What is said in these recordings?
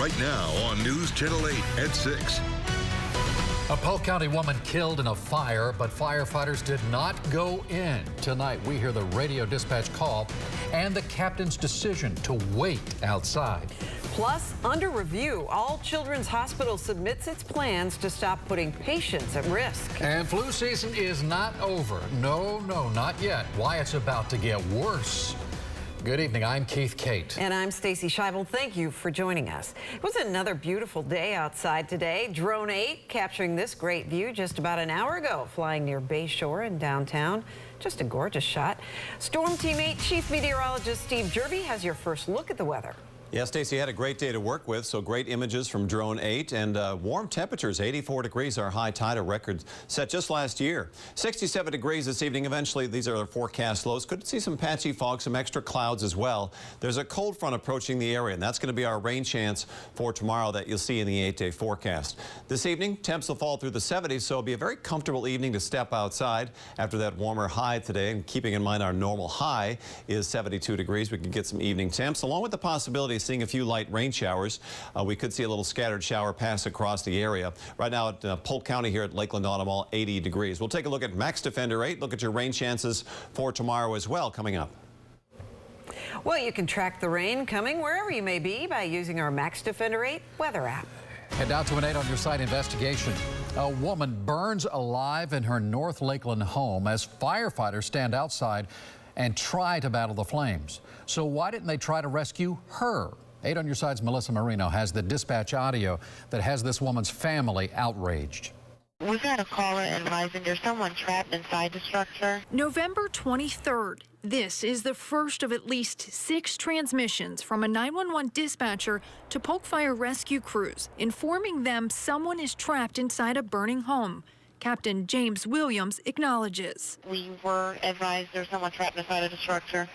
right now on News Channel 8 at 6. A Polk County woman killed in a fire, but firefighters did not go in. Tonight, we hear the radio dispatch call and the captain's decision to wait outside. Plus, under review, All Children's Hospital submits its plans to stop putting patients at risk. And flu season is not over. No, not yet. Why it's about to get worse. Good evening, I'm Keith Kate. And I'm Stacy Scheibel. Thank you for joining us. It was another beautiful day outside today. Drone 8 capturing this great view just about an hour ago, flying near Bay Shore in downtown. Just a gorgeous shot. Storm Team 8 Chief Meteorologist Steve Jervy has your first look at the weather. Yeah, Stacey had a great day to work with, so great images from Drone 8 and warm temperatures. 84 degrees, our high tide, a record set just last year. 67 degrees this evening. Eventually, these are our forecast lows. Could see some patchy fog, some extra clouds as well. There's a cold front approaching the area, and that's going to be our rain chance for tomorrow that you'll see in the 8-day forecast. This evening, temps will fall through the 70s, so it'll be a very comfortable evening to step outside after that warmer high today. And keeping in mind our normal high is 72 degrees, we can get some evening temps, along with the possibility of seeing a few light rain showers. We could see a little scattered shower pass across the area. Right now at Polk County here at Lakeland Automall, 80 degrees. We'll take a look at Max Defender 8. Look at your rain chances for tomorrow as well coming up. Well, you can track the rain coming wherever you may be by using our Max Defender 8 weather app. Head out to an 8 on your site investigation. A woman burns alive in her North Lakeland home as firefighters stand outside and try to battle the flames. So why didn't they try to rescue her? 8 on your side's Melissa Marino has the dispatch audio that has this woman's family outraged. We got a caller advising there's someone trapped inside the structure. November 23rd. This is the first of at least 6 transmissions from a 911 dispatcher to Polk Fire rescue crews, informing them someone is trapped inside a burning home. Captain James Williams acknowledges. We were advised there's someone trapped inside of the structure.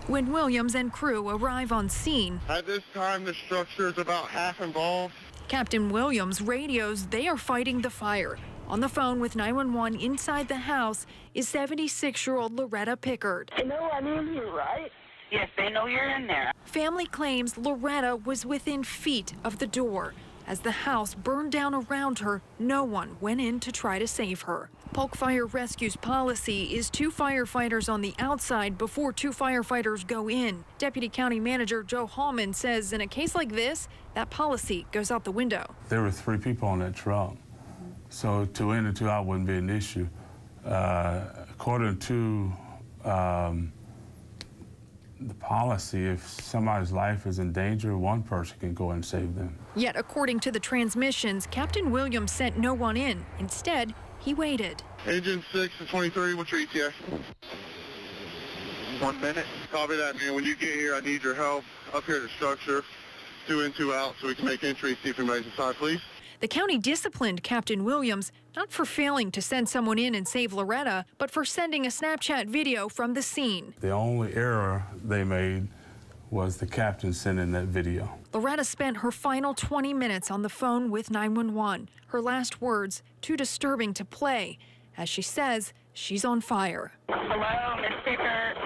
When Williams and crew arrive on scene, at this time, the structure is about half involved. Captain Williams radios they are fighting the fire. On the phone with 911 inside the house is 76-year-old Loretta Pickard. They know I'm in here, right? Yes, they know you're in there. Family claims Loretta was within feet of the door. As the house burned down around her, no one went in to try to save her. Polk Fire Rescue's policy is 2 firefighters on the outside before 2 firefighters go in. Deputy County Manager Joe Hallman says in a case like this, that policy goes out the window. There were 3 people on that truck, so 2 in and 2 out wouldn't be an issue. According to the policy, if somebody's life is in danger, 1 person can go and save them. Yet, according to the transmissions, Captain Williams sent no one in. Instead, he waited. Engine 6 and 23, what's your ETA? 1 minute. Copy that, man. When you get here, I need your help up here at the structure. 2 in, 2 out, so we can make entry, see if anybody's inside, please. The county disciplined Captain Williams not for failing to send someone in and save Loretta, but for sending a Snapchat video from the scene. The only error they made was the captain sending that video. Loretta spent her final 20 minutes on the phone with 911. Her last words, too disturbing to play, as she says she's on fire. Hello, Miss Pickard.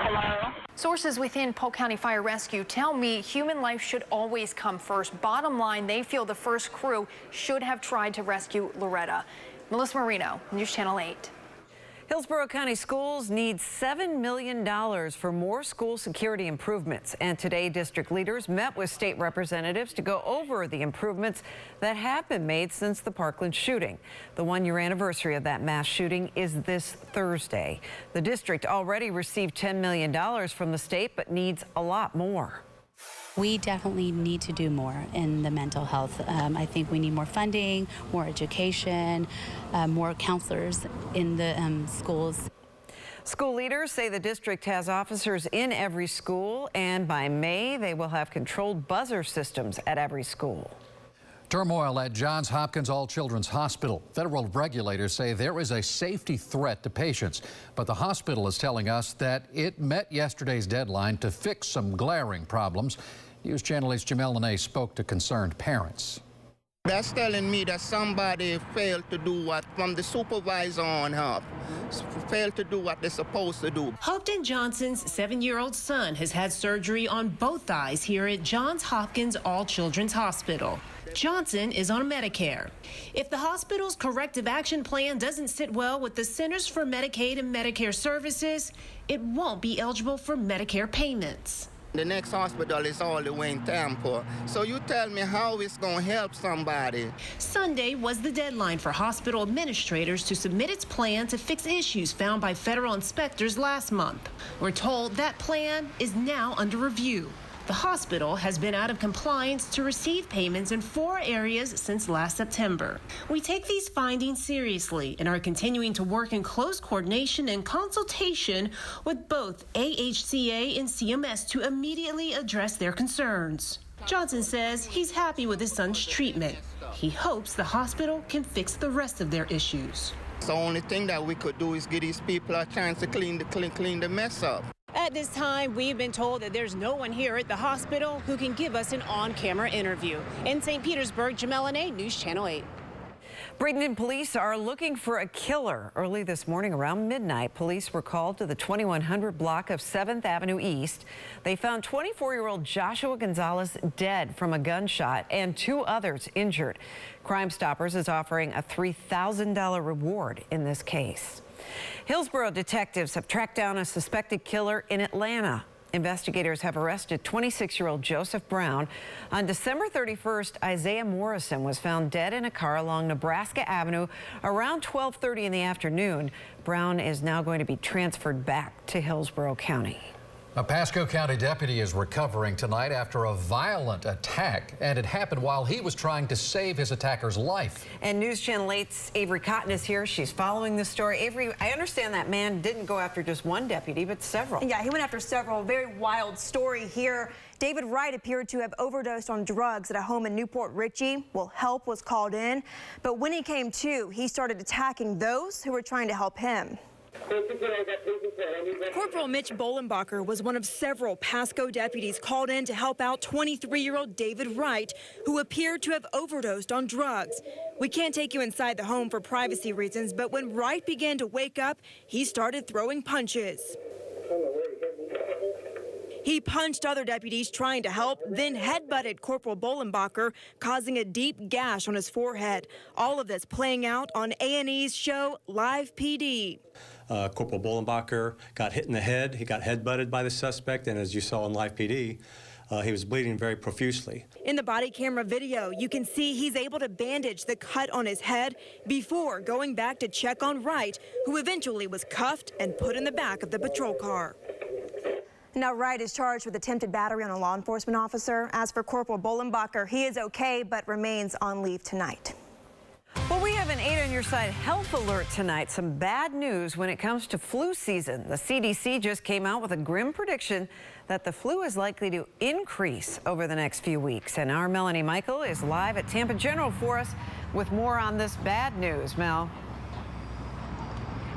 Hello? Sources within Polk County Fire Rescue tell me human life should always come first. Bottom line, they feel the first crew should have tried to rescue Loretta. Melissa Marino, News Channel 8. Hillsborough County Schools need $7 million for more school security improvements. And today, district leaders met with state representatives to go over the improvements that have been made since the Parkland shooting. The 1-year anniversary of that mass shooting is this Thursday. The district already received $10 million from the state, but needs a lot more. We definitely need to do more in the mental health. I think we need more funding, more education, more counselors in the schools. School leaders say the district has officers in every school, and by May, they will have controlled buzzer systems at every school. Turmoil at Johns Hopkins All Children's Hospital. Federal regulators say there is a safety threat to patients, but the hospital is telling us that it met yesterday's deadline to fix some glaring problems. News Channel 8's Jamel Lene spoke to concerned parents. That's telling me that somebody failed to do what, from the supervisor on up, failed to do what they're supposed to do. Hopeton Johnson's 7-year-old son has had surgery on both eyes here at Johns Hopkins All Children's Hospital. Johnson is on Medicare. If the hospital's corrective action plan doesn't sit well with the Centers for Medicaid and Medicare Services, it won't be eligible for Medicare payments. The next hospital is all the way in Tampa. So you tell me how it's going to help somebody. Sunday was the deadline for hospital administrators to submit its plan to fix issues found by federal inspectors last month. We're told that plan is now under review. The hospital has been out of compliance to receive payments in 4 areas since last September. We take these findings seriously and are continuing to work in close coordination and consultation with both AHCA and CMS to immediately address their concerns. Johnson says he's happy with his son's treatment. He hopes the hospital can fix the rest of their issues. The only thing that we could do is give these people a chance to clean the mess up. At this time, we've been told that there's no one here at the hospital who can give us an on-camera interview. In St. Petersburg, Jamel Anay, News Channel 8. Bradenton police are looking for a killer. Early this morning around midnight, police were called to the 2100 block of 7th Avenue East. They found 24-year-old Joshua Gonzalez dead from a gunshot and 2 others injured. Crime Stoppers is offering a $3,000 reward in this case. Hillsborough detectives have tracked down a suspected killer in Atlanta. Investigators have arrested 26-year-old Joseph Brown. On December 31st, Isaiah Morrison was found dead in a car along Nebraska Avenue around 12:30 in the afternoon. Brown is now going to be transferred back to Hillsborough County. A Pasco County deputy is recovering tonight after a violent attack, and it happened while he was trying to save his attacker's life. And News Channel 8's Avery Cotton is here. She's following this story. Avery, I understand that man didn't go after just one deputy, but several. Yeah, he went after several. Very wild story here. David Wright appeared to have overdosed on drugs at a home in Newport Richey. Well, help was called in, but when he came to, he started attacking those who were trying to help him. Corporal Mitch Bolenbacher was one of several Pasco deputies called in to help out 23-year-old David Wright, who appeared to have overdosed on drugs. We can't take you inside the home for privacy reasons, but when Wright began to wake up, he started throwing punches. He punched other deputies trying to help, then headbutted Corporal Bolenbacher, causing a deep gash on his forehead. All of this playing out on A&E's show Live PD. Corporal Bolenbacher got hit in the head. He got headbutted by the suspect, and as you saw on Live PD, he was bleeding very profusely. In the body camera video, you can see he's able to bandage the cut on his head before going back to check on Wright, who eventually was cuffed and put in the back of the patrol car. Now, Wright is charged with attempted battery on a law enforcement officer. As for Corporal Bolenbacher, he is okay but remains on leave tonight. Well, we have an 8 on your side health alert tonight. Some bad news when it comes to flu season. The CDC just came out with a grim prediction that the flu is likely to increase over the next few weeks. And our Melanie Michael is live at Tampa General for us with more on this bad news. Mel.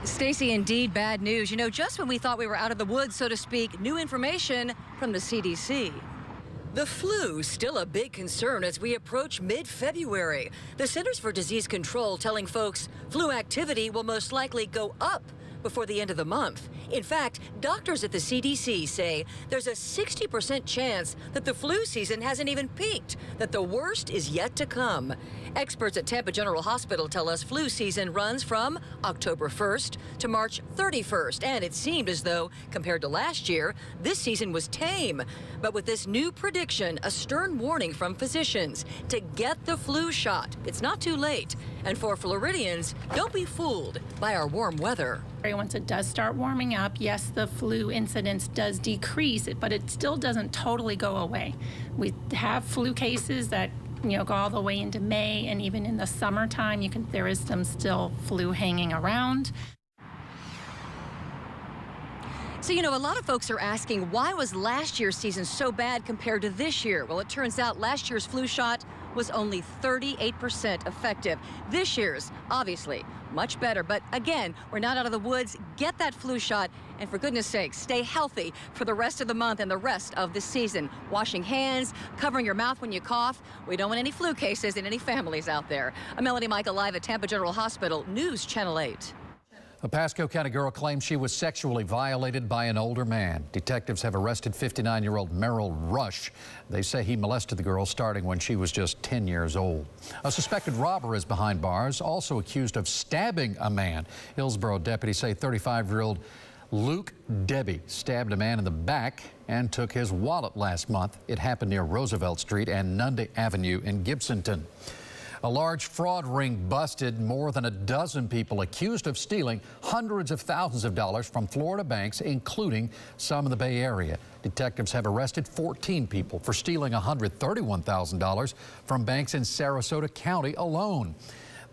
Stacey, indeed bad news. You know, just when we thought we were out of the woods, so to speak, new information from the CDC. The flu, still a big concern as we approach mid-February. The Centers for Disease Control telling folks flu activity will most likely go up before the end of the month. In fact, doctors at the CDC say there's a 60% chance that the flu season hasn't even peaked, that the worst is yet to come. Experts at Tampa General Hospital tell us flu season runs from October 1st to March 31st, and it seemed as though, compared to last year, this season was tame. But with this new prediction, a stern warning from physicians to get the flu shot. It's not too late. And for Floridians, don't be fooled by our warm weather. Once it does start warming up, yes, the flu incidence does decrease, but it still doesn't totally go away. We have flu cases that go all the way into May, and even in the summertime, there is some still flu hanging around. So, a lot of folks are asking, why was last year's season so bad compared to this year? Well, it turns out last year's flu shot was only 38% effective. This year's, obviously, much better. But again, we're not out of the woods. Get that flu shot. And for goodness sake, stay healthy for the rest of the month and the rest of the season. Washing hands, covering your mouth when you cough. We don't want any flu cases in any families out there. I'm Melanie Michael live at Tampa General Hospital, News Channel 8. A Pasco County girl claims she was sexually violated by an older man. Detectives have arrested 59-year-old Merrill Rush. They say he molested the girl starting when she was just 10 years old. A suspected robber is behind bars, also accused of stabbing a man. Hillsborough deputies say 35-year-old Luke Debbie stabbed a man in the back and took his wallet last month. It happened near Roosevelt Street and Nunde Avenue in Gibsonton. A large fraud ring busted more than a dozen people accused of stealing hundreds of thousands of dollars from Florida banks, including some in the Bay Area. Detectives have arrested 14 people for stealing $131,000 from banks in Sarasota County alone.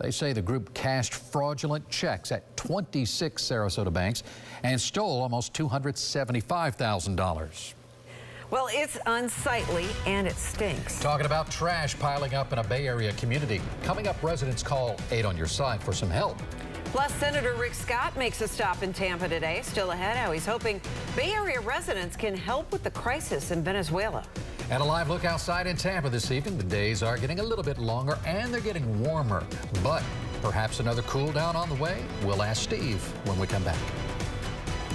They say the group cashed fraudulent checks at 26 Sarasota banks and stole almost $275,000. Well, it's unsightly and it stinks. Talking about trash piling up in a Bay Area community. Coming up, residents call 8 on your side for some help. Plus, Senator Rick Scott makes a stop in Tampa today. Still ahead, how he's hoping Bay Area residents can help with the crisis in Venezuela. And a live look outside in Tampa this evening. The days are getting a little bit longer and they're getting warmer. But perhaps another cool down on the way? We'll ask Steve when we come back.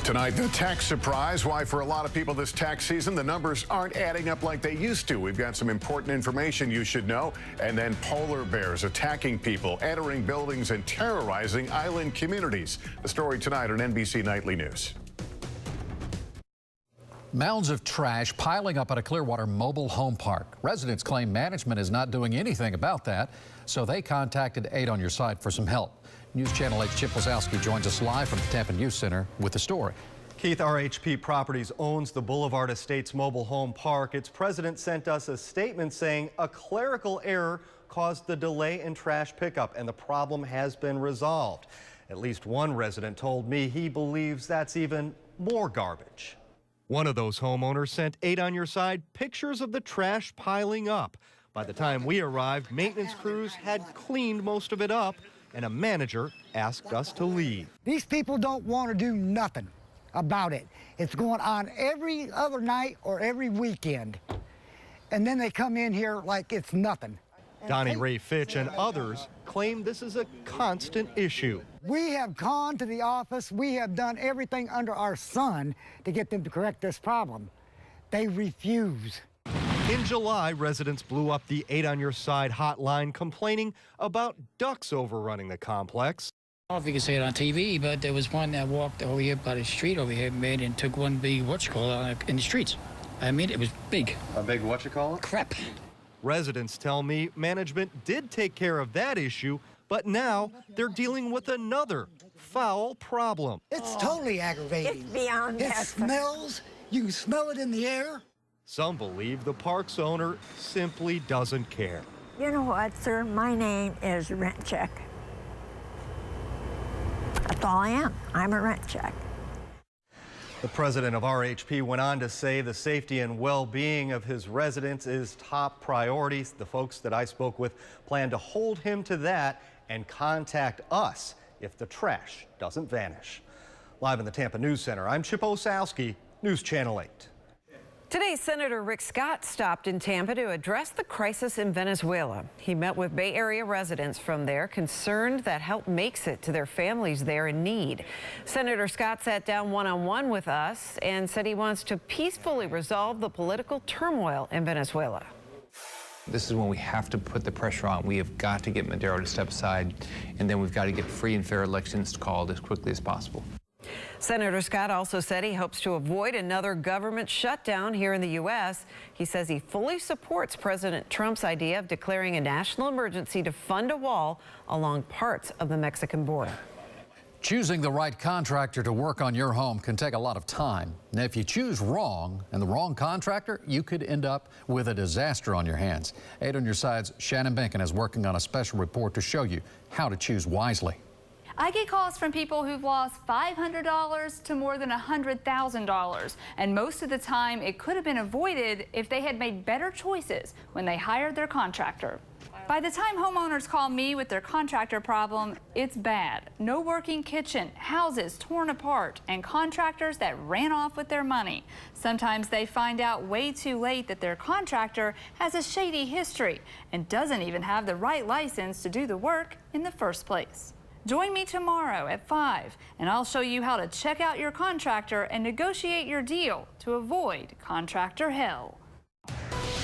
Tonight, the tax surprise. Why, for a lot of people this tax season, the numbers aren't adding up like they used to. We've got some important information you should know. And then polar bears attacking people, entering buildings, and terrorizing island communities. The story tonight on NBC Nightly News. Mounds of trash piling up at a Clearwater mobile home park. Residents claim management is not doing anything about that, so they contacted 8 on your side for some help. News Channel 8's Chip Wazowski joins us live from the Tampa News Center with the story. Keith, RHP Properties owns the Boulevard Estates mobile home park. Its president sent us a statement saying a clerical error caused the delay in trash pickup and the problem has been resolved. At least one resident told me he believes that's even more garbage. One of those homeowners sent 8 on your side pictures of the trash piling up. By the time we arrived, maintenance crews had cleaned most of it up, and a manager asked us to leave. These people don't want to do nothing about it. It's going on every other night or every weekend. And then they come in here like it's nothing. Donnie Ray Fitch and others claim this is a constant issue. We have gone to the office. We have done everything under our sun to get them to correct this problem. They refuse. In July, residents blew up the 8 on your side hotline complaining about ducks overrunning the complex. I don't know if you can see it on TV, but there was one that walked over here by the street over here, made and took one big in the streets. I mean, it was big. A big crap. Residents tell me management did take care of that issue, but now they're dealing with another foul problem. It's totally aggravating. It's beyond that. It smells. You can smell it in the air. Some believe the park's owner simply doesn't care. You know what, sir? My name is Rent Check. That's all I am. I'm a rent check. The president of RHP went on to say the safety and well-being of his residents is top priority. The folks that I spoke with plan to hold him to that and contact us if the trash doesn't vanish. Live in the Tampa News Center, I'm Chip Wazowski, News Channel 8. Today, Senator Rick Scott stopped in Tampa to address the crisis in Venezuela. He met with Bay Area residents from there, concerned that help makes it to their families there in need. Senator Scott sat down one-on-one with us and said he wants to peacefully resolve the political turmoil in Venezuela. This is when we have to put the pressure on. We have got to get Maduro to step aside, and then we've got to get free and fair elections called as quickly as possible. Senator Scott also said he hopes to avoid another government shutdown here in the U.S. He says he fully supports President Trump's idea of declaring a national emergency to fund a wall along parts of the Mexican border. Choosing the right contractor to work on your home can take a lot of time. Now, if you choose wrong and the wrong contractor, you could end up with a disaster on your hands. 8 on your side's Shannon Benkin is working on a special report to show you how to choose wisely. I get calls from people who've lost $500 to more than $100,000. And most of the time, it could have been avoided if they had made better choices when they hired their contractor. By the time homeowners call me with their contractor problem, it's bad. No working kitchen, houses torn apart, and contractors that ran off with their money. Sometimes they find out way too late that their contractor has a shady history and doesn't even have the right license to do the work in the first place. Join me tomorrow at 5, and I'll show you how to check out your contractor and negotiate your deal to avoid contractor hell.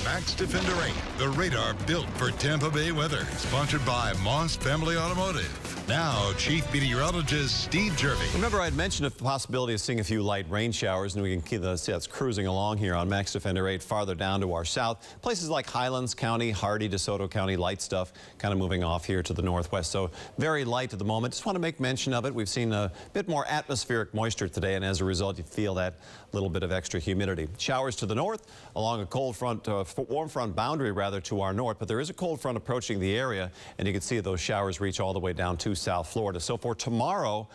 Max Defender 8, the radar built for Tampa Bay weather. Sponsored by Moss Family Automotive. Now, Chief Meteorologist Steve Jervey. Remember, I had mentioned the possibility of seeing a few light rain showers, and we can see that's cruising along here on Max Defender 8 farther down to our south. Places like Highlands County, Hardy, DeSoto County, light stuff kind of moving off here to the northwest. So very light at the moment. Just want to make mention of it. We've seen a bit more atmospheric moisture today, and as a result, you feel that little bit of extra humidity. Showers to the north along a cold front, warm front boundary rather to our north, but there is a cold front approaching the area, and you can see those showers reach all the way down to South Florida. So for tomorrow,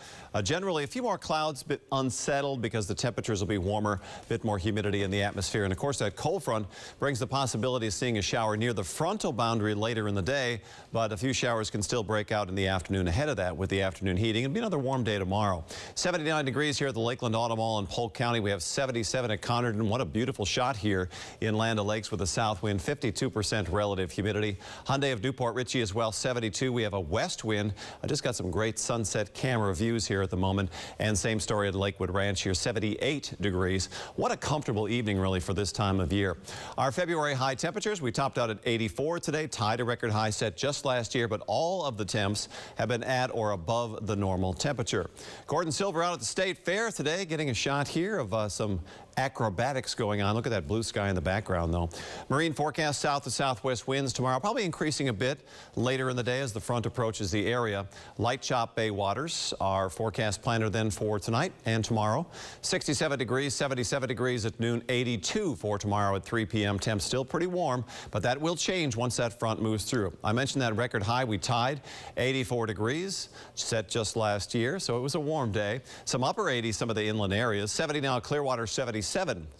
generally a few more clouds, a bit unsettled because the temperatures will be warmer, a bit more humidity in the atmosphere. And of course, that cold front brings the possibility of seeing a shower near the frontal boundary later in the day, but a few showers can still break out in the afternoon ahead of that with the afternoon heating. It'll be another warm day tomorrow. 79 degrees here at the Lakeland Auto Mall in Polk County. We have 77 at Connerton. What a beautiful shot here in Land O'Lakes with a south wind, 52% relative humidity. Hyundai of Newport Richey as well, 72. We have a west wind. I just got some great sunset camera views here at the moment, and same story at Lakewood Ranch here, 78 degrees. What a comfortable evening really for this time of year. Our February high temperatures, we topped out at 84 today, tied a record high set just last year, but all of the temps have been at or above the normal temperature. Gordon Silver out at the State Fair today, getting a shot here of some acrobatics going on. Look at that blue sky in the background, though. Marine forecast, south to southwest winds tomorrow, probably increasing a bit later in the day as the front approaches the area. Light chop bay waters are forecast planner then for tonight and tomorrow. 67 degrees, 77 degrees at noon, 82 for tomorrow at 3 p.m. Temps still pretty warm, but that will change once that front moves through. I mentioned that record high we tied, 84 degrees, set just last year, so it was a warm day. Some upper 80s, some of the inland areas. 70 now, Clearwater, 77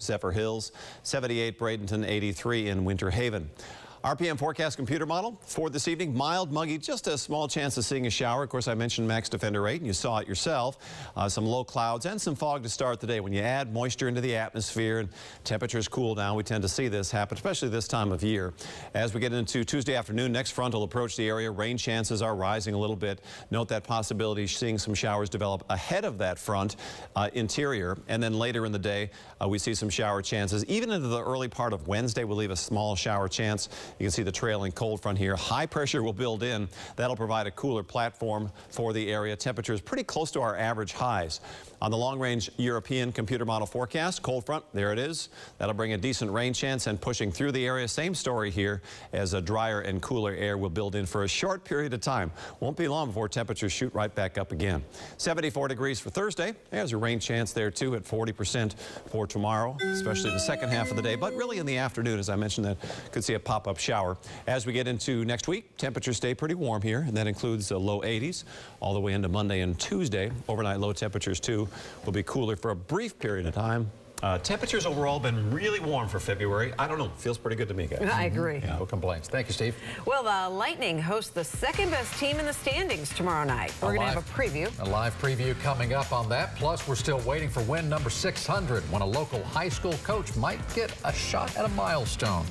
Zephyr Hills, 78 Bradenton, 83 in Winter Haven. RPM forecast computer model for this evening, mild, muggy, just a small chance of seeing a shower. Of course, I mentioned Max Defender 8, and you saw it yourself. Some low clouds and some fog to start the day. When you add moisture into the atmosphere and temperatures cool down, we tend to see this happen, especially this time of year. As we get into Tuesday afternoon, next front will approach the area. Rain chances are rising a little bit. Note that possibility of seeing some showers develop ahead of that front interior. And then later in the day, we see some shower chances. Even into the early part of Wednesday, we'll leave a small shower chance. You can see the trailing cold front here. High pressure will build in. That'll provide a cooler platform for the area. Temperatures pretty close to our average highs. On the long-range European computer model forecast, cold front, there it is. That'll bring a decent rain chance and pushing through the area. Same story here as a drier and cooler air will build in for a short period of time. Won't be long before temperatures shoot right back up again. 74 degrees for Thursday. There's a rain chance there too at 40% for tomorrow, especially the second half of the day. But really in the afternoon, as I mentioned, that could see a pop-up shower. As we get into next week, temperatures stay pretty warm here, and that includes low 80s all the way into Monday and Tuesday. Overnight low temperatures too will be cooler for a brief period of time. Temperatures overall been really warm for February. I don't know, feels pretty good to me, guys. I agree. Yeah, no complaints. Thank you, Steve. Well, the Lightning host the second best team in the standings tomorrow night. We're going to have a preview. A live preview coming up on that. Plus, we're still waiting for win number 600 when a local high school coach might get a shot at a milestone.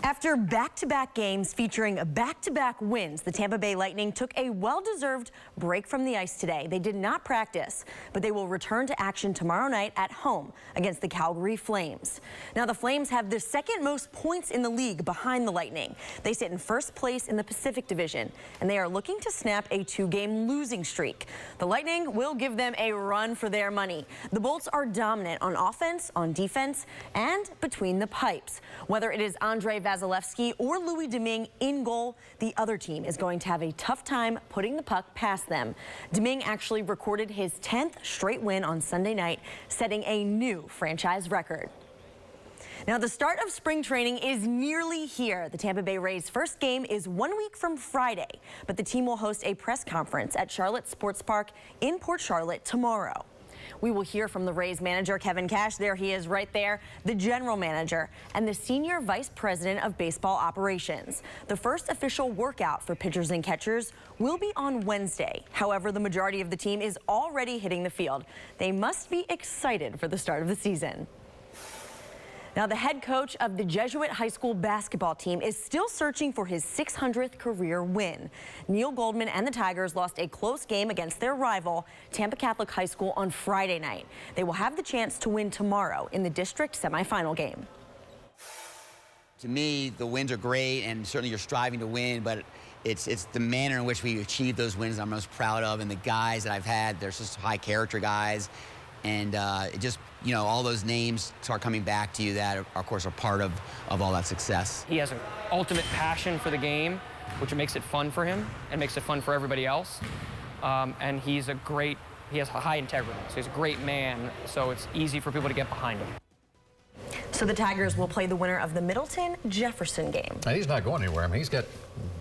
After back-to-back games featuring back-to-back wins, the Tampa Bay Lightning took a well-deserved break from the ice today. They did not practice, but they will return to action tomorrow night at home against the Calgary Flames. Now, the Flames have the second most points in the league behind the Lightning. They sit in first place in the Pacific Division, and they are looking to snap a 2-game losing streak. The Lightning will give them a run for their money. The Bolts are dominant on offense, on defense, and between the pipes. Whether it is Andre Vasilevsky or Louis Domingue in goal, the other team is going to have a tough time putting the puck past them. Domingue actually recorded his 10th straight win on Sunday night, setting a new franchise record. Now, the start of spring training is nearly here. The Tampa Bay Rays' first game is 1 week from Friday, but the team will host a press conference at Charlotte Sports Park in Port Charlotte tomorrow. We will hear from the Rays manager, Kevin Cash. There he is right there, the general manager, and the senior vice president of baseball operations. The first official workout for pitchers and catchers will be on Wednesday. However, the majority of the team is already hitting the field. They must be excited for the start of the season. Now, the head coach of the Jesuit High School basketball team is still searching for his 600th career win. Neil Goldman and the Tigers lost a close game against their rival, Tampa Catholic High School, on Friday night. They will have the chance to win tomorrow in the district semifinal game. To me, the wins are great, and certainly you're striving to win, but it's the manner in which we achieve those wins I'm most proud of, and the guys that I've had, they're just high character guys. And it just, you know, all those names start coming back to you that, of course, are part of all that success. He has an ultimate passion for the game, which makes it fun for him and makes it fun for everybody else. And he has a high integrity, so he's a great man, so it's easy for people to get behind him. So the Tigers will play the winner of the Middleton-Jefferson game. Now, he's not going anywhere. I mean, he's got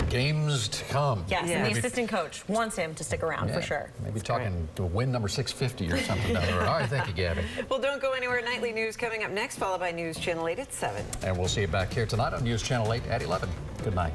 games to come. Yes, and the assistant coach wants him to stick around for sure. Maybe talking to win number 650 or something down the road. All right, thank you, Gabby. Well, don't go anywhere. Nightly news coming up next, followed by News Channel 8 at 7. And we'll see you back here tonight on News Channel 8 at 11. Good night.